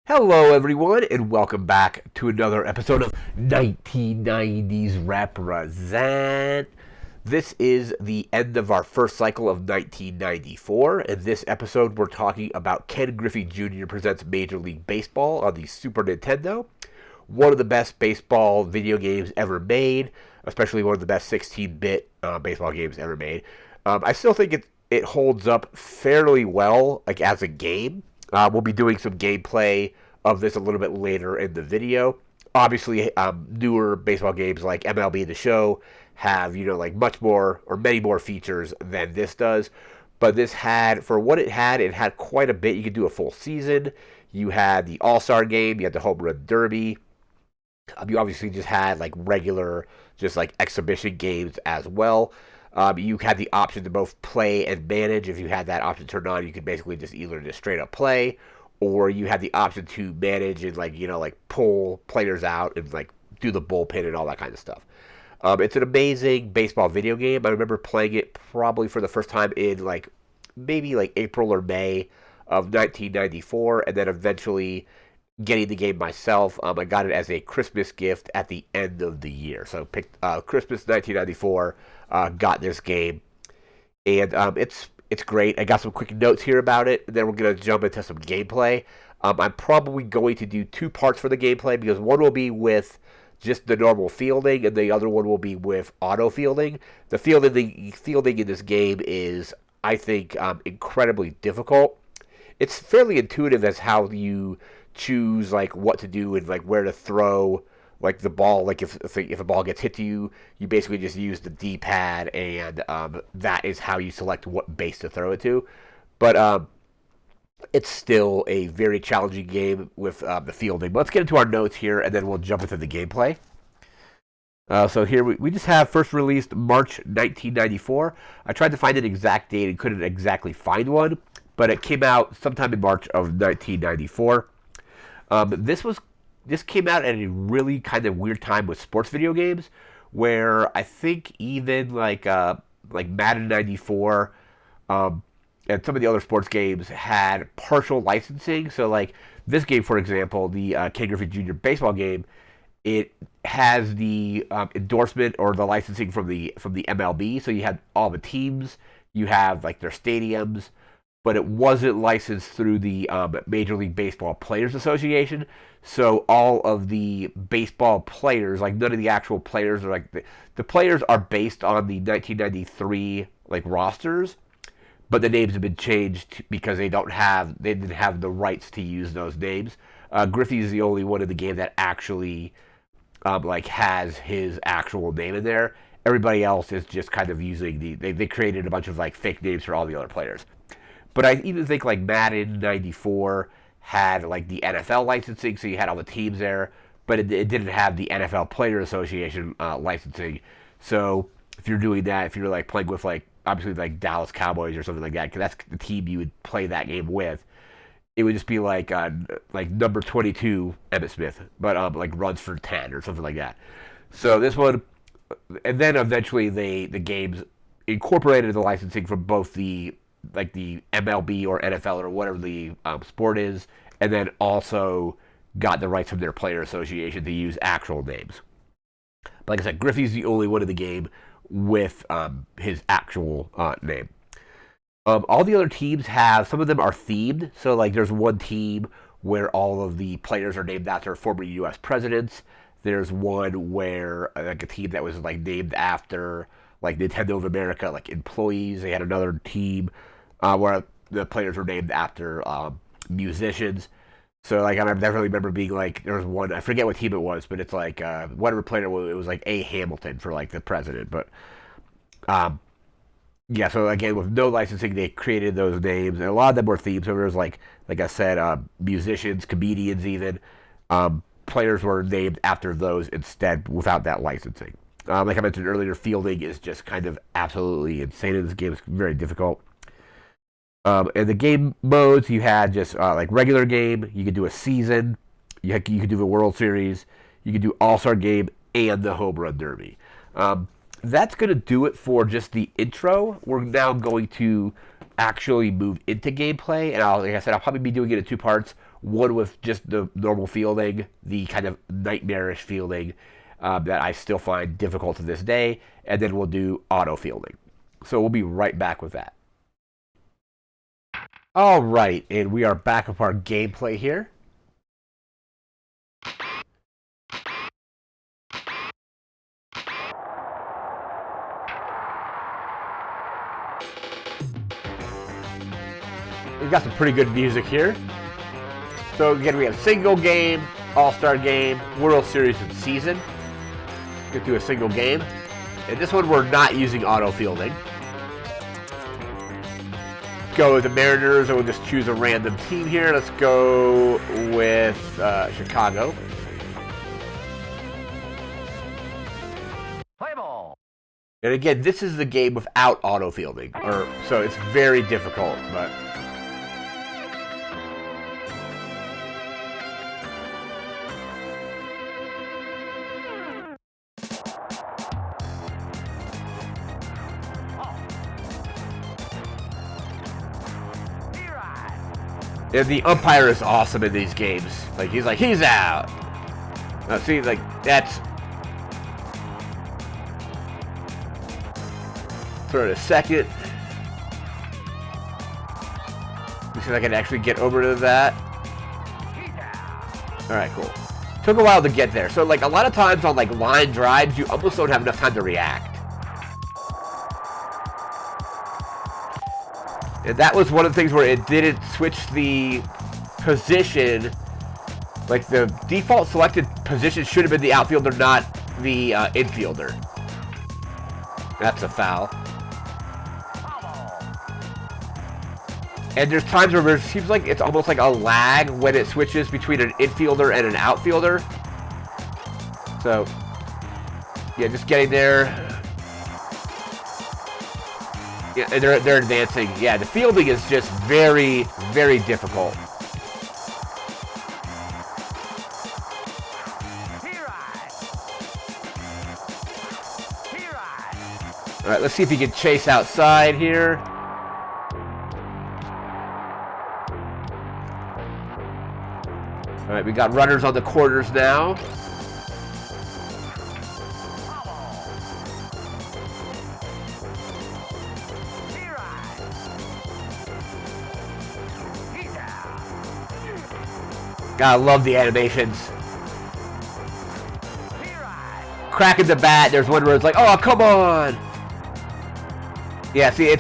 Hello, everyone, and welcome back to another episode of 1990's Represent. This is the end of our first cycle of 1994. In this episode, we're talking about Ken Griffey Jr. presents Major League Baseball on the Super Nintendo. One of the best baseball video games ever made, especially one of the best 16-bit baseball games ever made. I still think it holds up fairly well, like as a game. We'll be doing some gameplay of this a little bit later in the video. Obviously, newer baseball games like MLB The Show have, like much more or many more features than this does. But this had, for what it had quite a bit. You could do a full season. You had the All-Star game. You had the Home Run Derby. You obviously just had like regular, just like exhibition games as well. You had the option to both play and manage. If you had that option turned on, you could basically just either just straight up play, or you had the option to manage and like pull players out and like do the bullpen and all that kind of stuff. It's an amazing baseball video game. I remember playing it probably for the first time in like maybe like April or May of 1994, and then eventually getting the game myself. I got it as a Christmas gift at the end of the year. So picked Christmas 1994. Got this game, and it's great. I got some quick notes here about it, and then we're gonna jump into some gameplay. I'm probably going to do two parts for the gameplay because one will be with just the normal fielding, and the other one will be with auto fielding. The fielding in this game is, I think, incredibly difficult. It's fairly intuitive as how you choose like what to do and like where to throw like the ball. Like if a ball gets hit to you, you basically just use the D-pad, and that is how you select what base to throw it to. But it's still a very challenging game with the fielding. But let's get into our notes here, and then we'll jump into the gameplay. So here we just have first released March 1994. I tried to find an exact date and couldn't exactly find one, but it came out sometime in March of 1994. This came out at a really kind of weird time with sports video games, where I think even like Madden '94, and some of the other sports games had partial licensing. So like this game, for example, the Ken Griffey Jr. baseball game, it has the endorsement or the licensing from the MLB. So you had all the teams, you have like their stadiums, but it wasn't licensed through the Major League Baseball Players Association. So all of the baseball players, like none of the actual players, are like the players are based on the 1993 like rosters, but the names have been changed because they didn't have the rights to use those names. Griffey is the only one in the game that actually like has his actual name in there. Everybody else is just kind of using they created a bunch of like fake names for all the other players. But I even think like Madden '94 had like the NFL licensing, so you had all the teams there, but it didn't have the NFL Player Association licensing. So if you're doing that, if you're like playing with like obviously like Dallas Cowboys or something like that, because that's the team you would play that game with, it would just be like number 22 Emmitt Smith, but like runs for 10 or something like that. So this one, and then eventually the games incorporated the licensing from both the MLB or NFL or whatever the sport is, and then also got the rights from their player association to use actual names. But like I said, Griffey's the only one in the game with his actual name. All the other teams have, some of them are themed. So like there's one team where all of the players are named after former U.S. presidents. There's one where like a team that was like named after like Nintendo of America, like employees. They had another team where the players were named after musicians. So like I definitely remember being like there was one, I forget what team it was, but it's like whatever player it was like A. Hamilton for like the president. But yeah, so again with no licensing, they created those names, and a lot of them were themes. So there was like I said, musicians, comedians, even players were named after those instead without that licensing. Like I mentioned earlier, fielding is just kind of absolutely insane in this game. It's very difficult. And the game modes, you had just like regular game. You could do a season. You could do the World Series. You could do All-Star game and the Home Run Derby. That's going to do it for just the intro. We're now going to actually move into gameplay. And like I said, I'll probably be doing it in two parts. one with just the normal fielding, the kind of nightmarish fielding that I still find difficult to this day, and then we'll do auto fielding. So we'll be right back with that. All right, and we are back with our gameplay here. We've got some pretty good music here. So again, we have single game, all-star game, World Series, and season. Get through a single game. And this one we're not using auto fielding. Go with the Mariners, and we'll just choose a random team here. Let's go with Chicago. Play ball. And again, this is the game without auto fielding, so it's very difficult, but. And the umpire is awesome in these games. Like, he's out. Now, see, like, that's... Throw it a second. Let me see if I can actually get over to that. Alright, cool. Took a while to get there. So, like, a lot of times on, like, line drives, you almost don't have enough time to react. And that was one of the things where it didn't switch the position. Like, the default selected position should have been the outfielder, not the infielder. That's a foul. And there's times where it seems like it's almost like a lag when it switches between an infielder and an outfielder. So, yeah, just getting there. Yeah, and they're advancing. Yeah, the fielding is just very, very difficult. All right, let's see if he can chase outside here. All right, we got runners on the corners now. God, I love the animations. Cracking the bat, there's one where it's like, oh, come on! Yeah, see,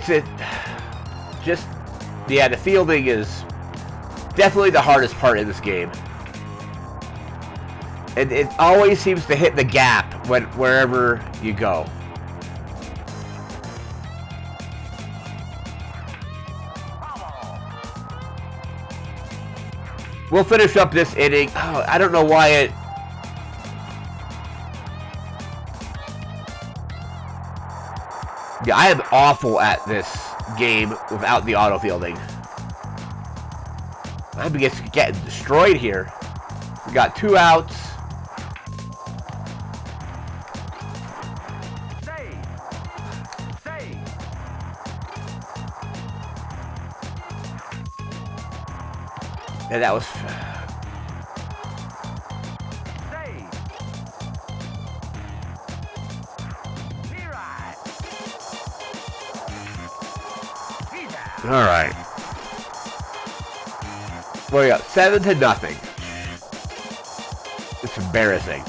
yeah, the fielding is definitely the hardest part in this game. And it always seems to hit the gap wherever you go. We'll finish up this inning. Oh, I don't know why it... Yeah, I am awful at this game without the auto fielding. I'm getting destroyed here. We got 2 outs. And that was... All right. Well, we got 7-0. It's embarrassing.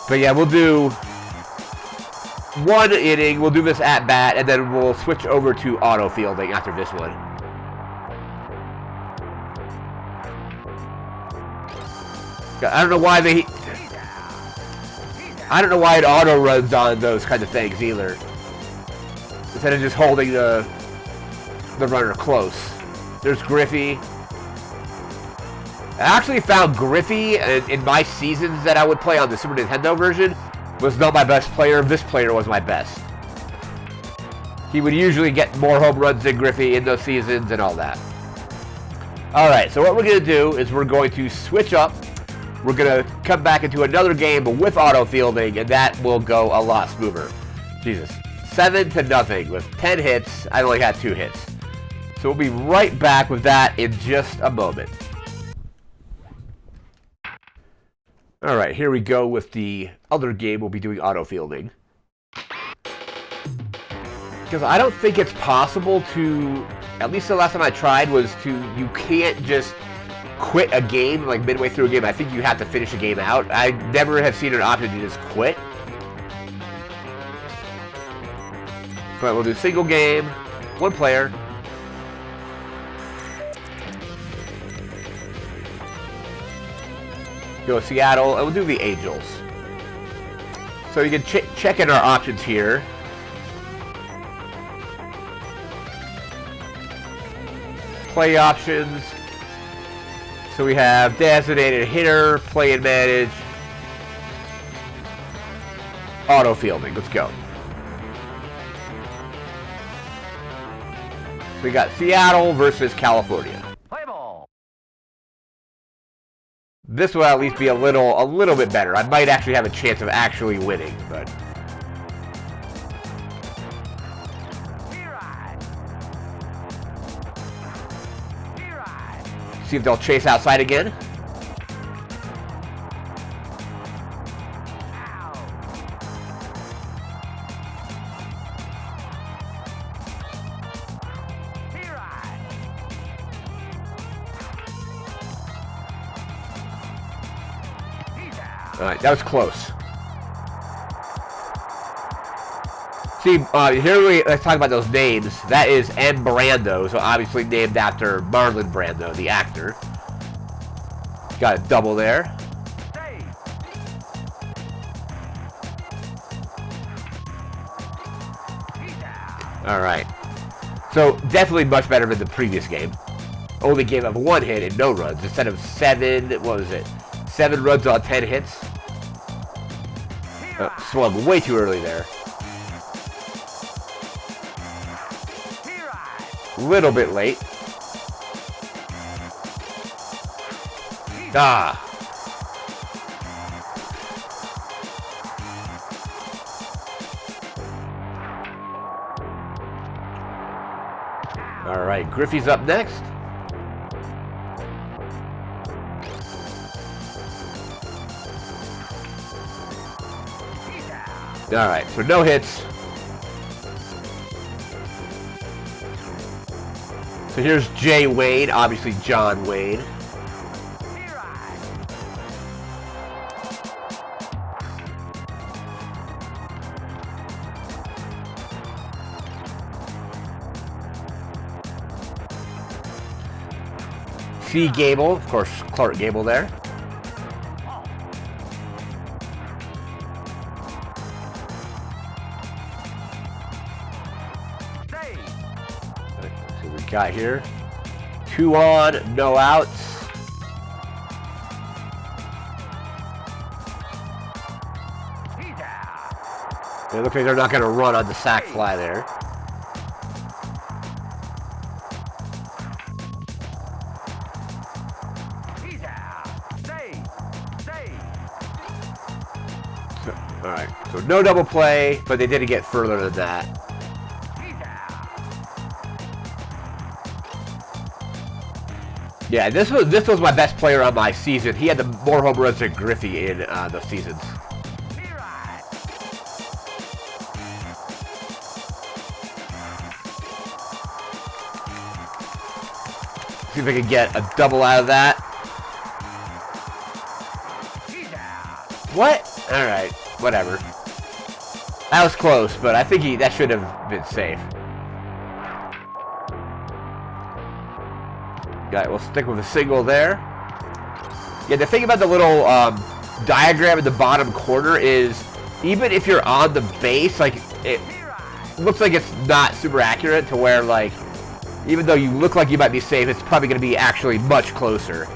But yeah, we'll do 1 inning. We'll do this at bat, and then we'll switch over to auto fielding after this one. I don't know why I don't know why it auto runs on those kind of things either. Instead of just holding the runner close. There's Griffey. I actually found Griffey in my seasons that I would play on the Super Nintendo version was not my best player. This player was my best. He would usually get more home runs than Griffey in those seasons and all that. Alright, so what we're going to do is we're going to switch up. We're going to come back into another game with auto fielding, and that will go a lot smoother. Jesus. 7-0 with 10 hits. I only had 2 hits. So we'll be right back with that in just a moment. Alright, here we go with the other game we'll be doing auto-fielding. Because I don't think it's possible to, at least the last time I tried was to, you can't just quit a game like midway through a game. I think you have to finish a game out. I never have seen an option to just quit. But we'll do single game, one player. Go Seattle, and we'll do the Angels. So you can check in our options here. Play options. So we have designated hitter, play and manage, auto fielding. Let's go. So we got Seattle versus California. Play ball. This will at least be a little bit better. I might actually have a chance of actually winning, but see if they'll chase outside again. Alright, that was close. See, let's talk about those names. That is M. Brando, so obviously named after Marlon Brando, the actor. Got a double there. Alright. So, definitely much better than the previous game. Only gave up 1 hit and no runs, instead of 7, what was it? 7 runs on 10 hits. Swung way too early there. Little bit late. Ah. All right, Griffey's up next. All right, so no hits. So here's Jay Wayne, obviously John Wayne. C. Gable, of course, Clark Gable there. Got here 2 on, no outs. It looks like they're not going to run on the sac fly there. All right, so no double play, but they didn't get further than that. Yeah, this was my best player on my season. He had the more home runs than Griffey in the seasons. See if I can get a double out of that. What? All right, whatever. That was close, but I think that should have been safe. Got it. We'll stick with a single there. Yeah, the thing about the little diagram in the bottom corner is, even if you're on the base, like, it looks like it's not super accurate to where, like, even though you look like you might be safe, it's probably going to be actually much closer.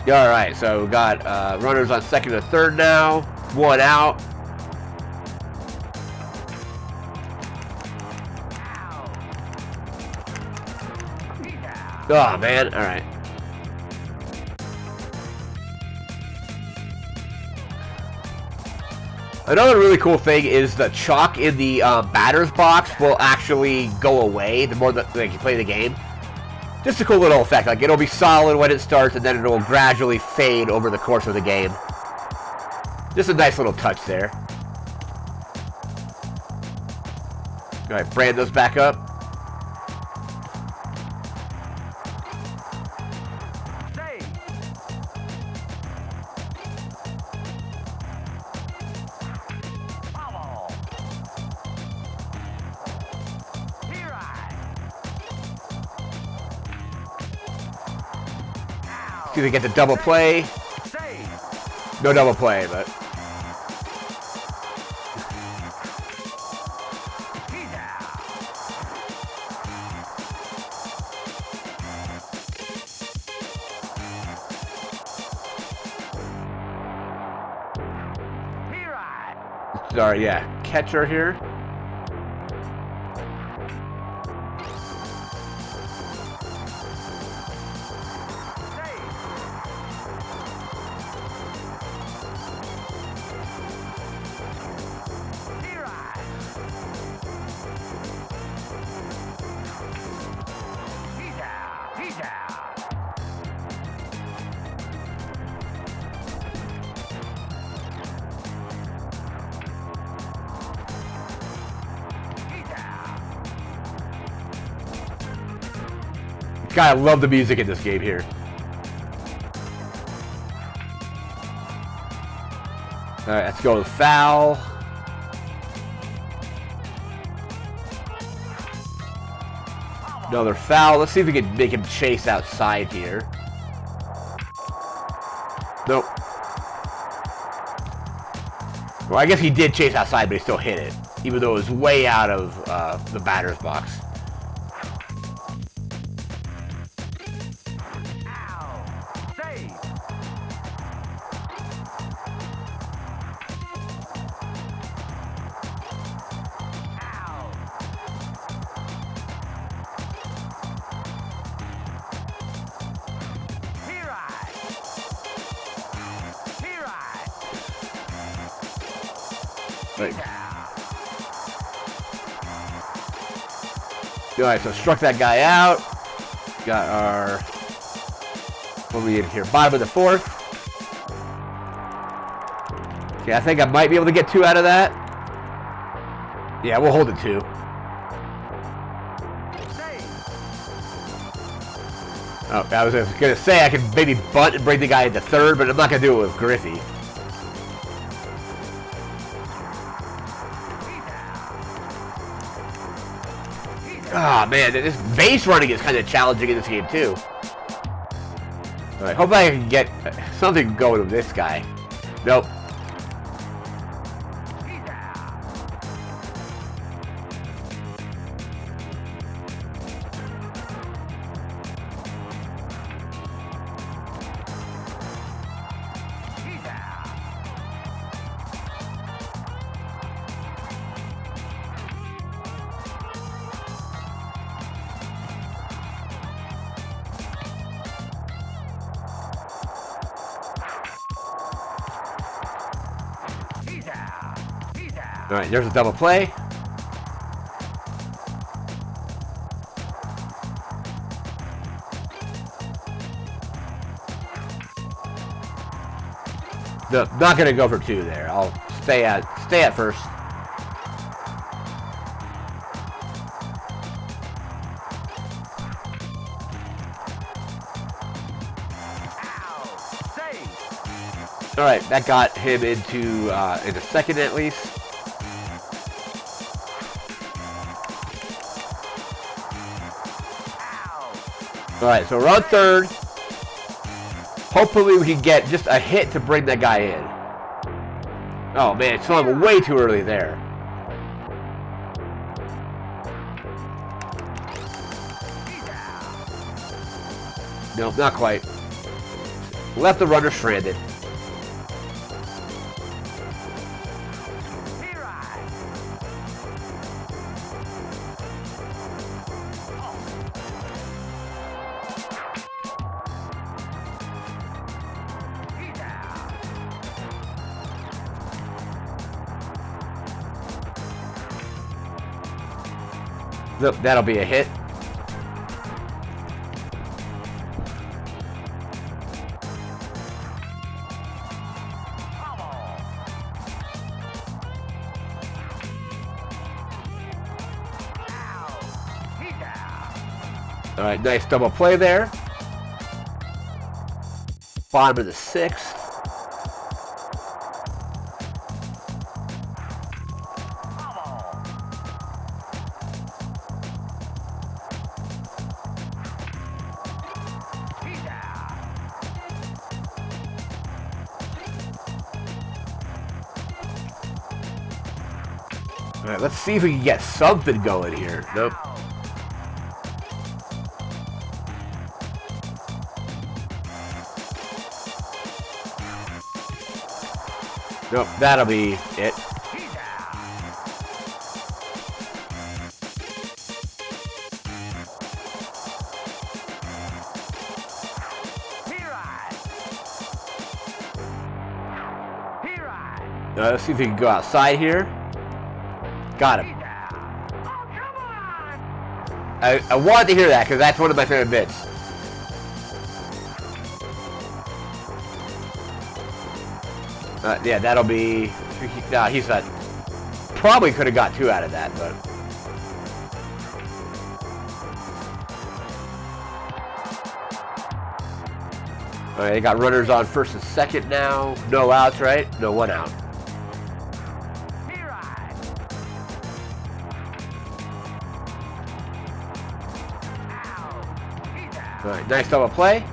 Alright, so we got runners on second and third now. 1 out. Oh, man. All right. Another really cool thing is the chalk in the batter's box will actually go away the more that you play the game. Just a cool little effect. Like, it'll be solid when it starts, and then it'll gradually fade over the course of the game. Just a nice little touch there. All right, brand those back up. See if we get the double play. No double play, but. Sorry, yeah, catcher here. God, I love the music in this game here. Alright, let's go with foul. Another foul. Let's see if we can make him chase outside here. Nope. Well, I guess he did chase outside, but he still hit it. Even though it was way out of the batter's box. Alright, so struck that guy out. Got our... What are we in here? Bottom of the fourth. Okay, I think I might be able to get 2 out of that. Yeah, we'll hold it 2. Oh, I was going to say I could maybe bunt and bring the guy into third, but I'm not going to do it with Griffey. Ah, man, this base running is kind of challenging in this game, too. Alright, hope I can get something going with this guy. Nope. Alright, there's a double play. No, not gonna go for 2 there. I'll stay at first. Alright, that got him into second at least. Alright, so we're on third. Hopefully we can get just a hit to bring that guy in. Oh man, saw him way too early there. Nope, not quite. Left the runner stranded. Nope, that'll be a hit. All right, nice double play there. Bottom of the 6th. All right, let's see if we can get something going here. Nope. Nope, that'll be it. Let's see if we can go outside here. Got him. I wanted to hear that because that's one of my favorite bits. Yeah, that'll be... Nah, he's not... Probably could have got 2 out of that, but... Alright, they got runners on first and second now. No outs, right? No, 1 out. Alright, nice double play.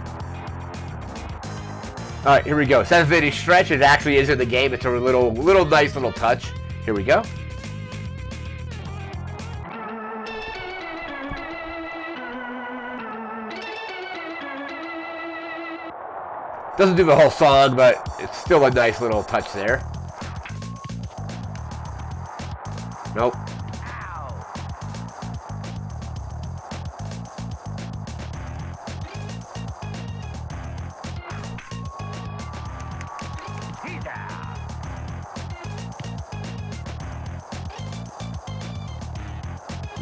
Alright, here we go. 7th inning stretch. It actually is in the game. It's a little nice little touch. Here we go. Doesn't do the whole song, but it's still a nice little touch there. Nope.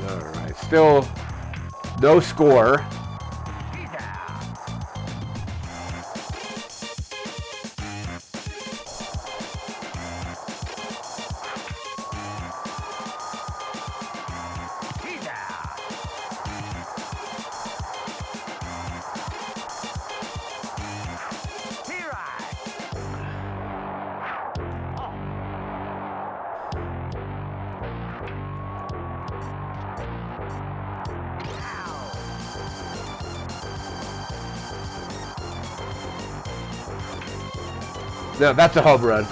Alright, still no score. No, that's a home run.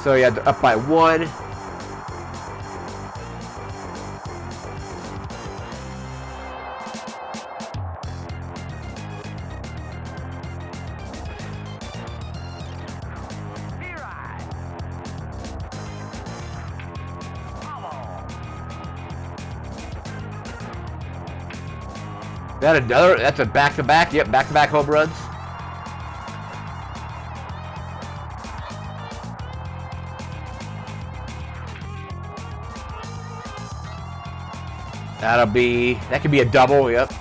So yeah, up by 1. That's a back-to-back. Yep, back-to-back home runs. That could be a double, yep.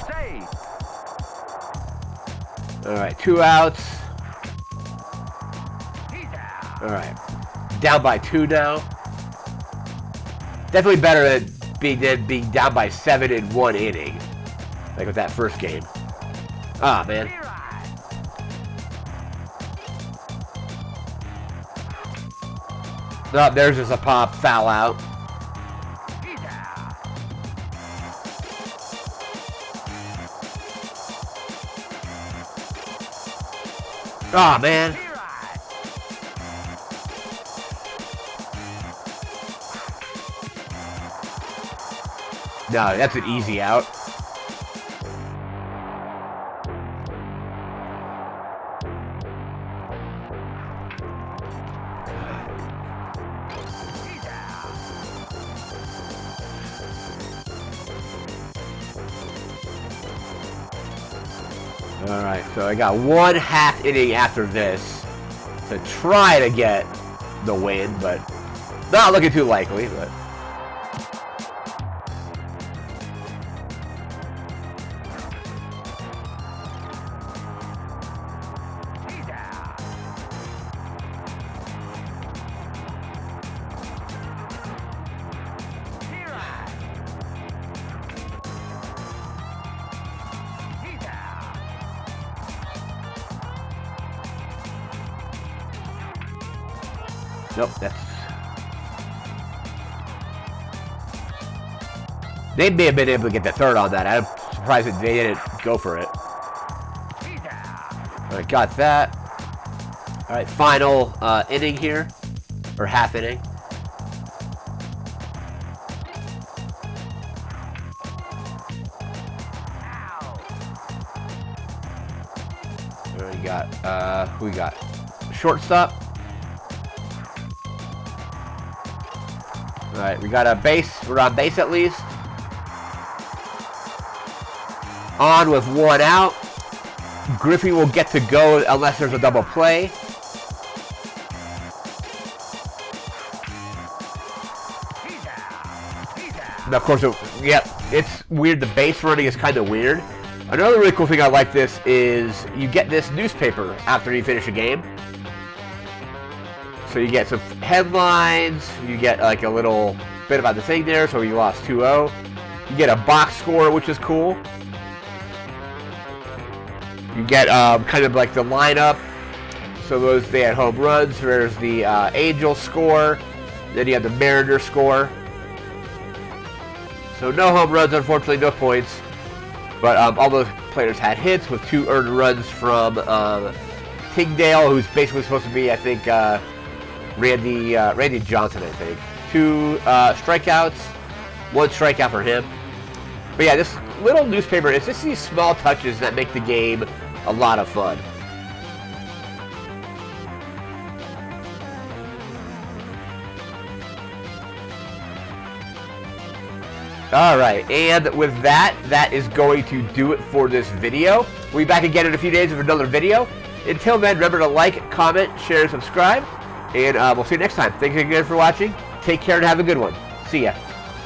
Save. All right, 2 outs. All right, down by 2 now. Definitely better than being down by 7 in 1 inning, like with that first game. Ah, man. No, there's just a pop foul out. Oh, man. No, that's an easy out. Alright, so I got 1 half inning after this to try to get the win, but not looking too likely. But nope, they may have been able to get the third on that. I'm surprised that they didn't go for it. Alright, got that. Alright, final inning here. Or half inning. We got, who we got? Shortstop. Alright, we got a base. We're on base at least. On with one out. Griffey will get to go unless there's a double play. And of course, it's weird. The base running is kind of weird. Another really cool thing I like this is you get this newspaper after you finish a game. So you get some headlines, you get like a little bit about the thing there, so you lost 2-0. You get a box score, which is cool. You get kind of like the lineup. So they had home runs, there's the Angels score, then you have the Mariners score. So no home runs, unfortunately, no points. But all those players had hits with 2 earned runs from Tingdale, who's basically supposed to be, I think, Randy Johnson, I think. 2 strikeouts, 1 strikeout for him. But yeah, this little newspaper, it's just these small touches that make the game a lot of fun. Alright, and with that, that is going to do it for this video. We'll be back again in a few days with another video. Until then, remember to like, comment, share, and subscribe. And we'll see you next time. Thanks again for watching. Take care and have a good one. See ya.